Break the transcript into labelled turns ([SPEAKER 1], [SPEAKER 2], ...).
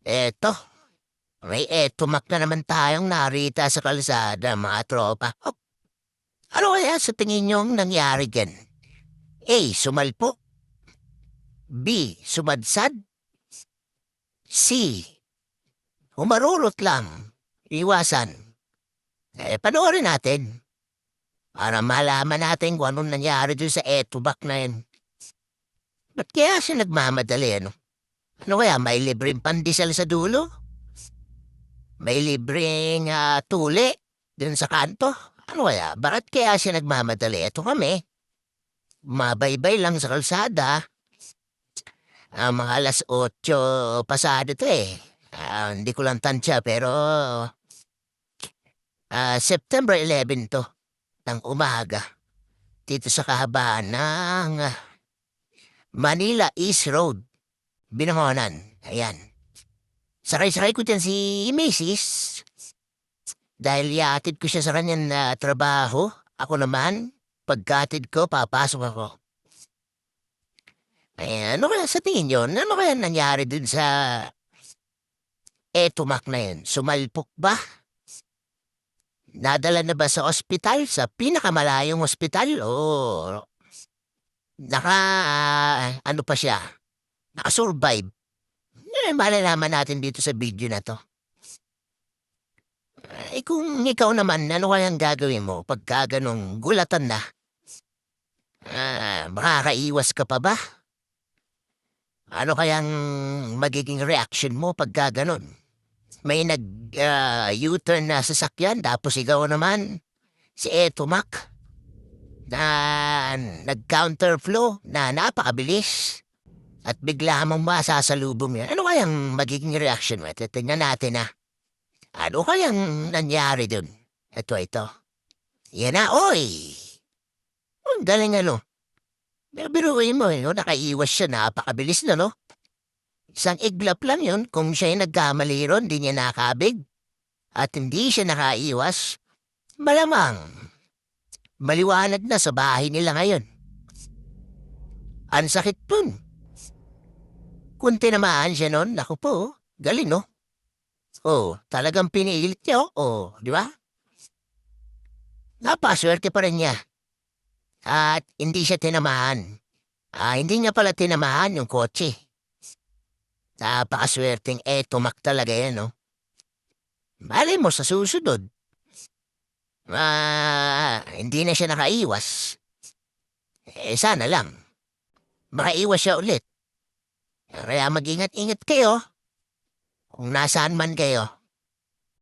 [SPEAKER 1] Eto, may etumak na naman tayong narita sa kalsada, mga tropa. Oh, ano kaya sa tingin niyong nangyari dyan? A. Sumalpok. B. Sumadsad. C. Humarurot lang. Iwasan. Panoorin natin para malaman natin kung anong nangyari dun sa etumak na yan. Ba't kaya siya nagmamadali, ano? Ano kaya, may libreng pandesal sa dulo? May libreng tuli dun sa kanto? Ano kaya? Bakit kaya siya nagmamadali? Ito kami. Mabaybay lang sa kalsada. Mga alas 8 pasado to eh. Hindi ko lang tansya pero September 11 to ng umaga dito sa kahabaan ng Manila East Road, Binangonan. Ayan. Sakay-sakay ko dyan si Macy's dahil iatid ko siya sa kanyang trabaho. Ako naman, pagkatid ko, papasok ako. Ano kaya sa tingin nyo? Ano kaya nangyari dun sa etumak na yun? Sumalpok ba? Nadala na ba sa ospital? Sa pinakamalayong ospital? O ano pa siya? Nakasurvive? Malalaman natin dito sa video na to. Kung ikaw naman, ano kayang gagawin mo pagka ganong gulatan na? Makakaiwas ka pa ba? Ano kayang magiging reaction mo pagka ganon? May U-turn na sasakyan tapos ikaw naman, si Etomac, na nag-counterflow na napakabilis at bigla mong masasalubong yan. Ano kayang magiging reaction mo? Tingnan natin na. Ano kayang nangyari dun? Ito. Yan na, oy! Ang galing ano. Biruin mo, no? Nakaiwas siya, napakabilis na, no? Isang iglap lang yun kung siya'y nagkamali ron, di niya nakabig. At hindi siya nakaiwas. Malamang, maliwanag na sa bahay nila ngayon. Ang sakit dun. Kung tinamaan siya nun, naku po, galing, no? Oh, talagang pinilit niya, oh, di ba? Napaswerte pa rin niya. At hindi siya tinamaan. Hindi niya pala tinamaan yung kotse. Napakaswerteng tumak talaga yan, no? Malay mo sa susunod. Hindi na siya nakaiwas. Sana lang. Makaiwas siya ulit. Kaya mag-ingat-ingat kayo. Kung nasaan man kayo.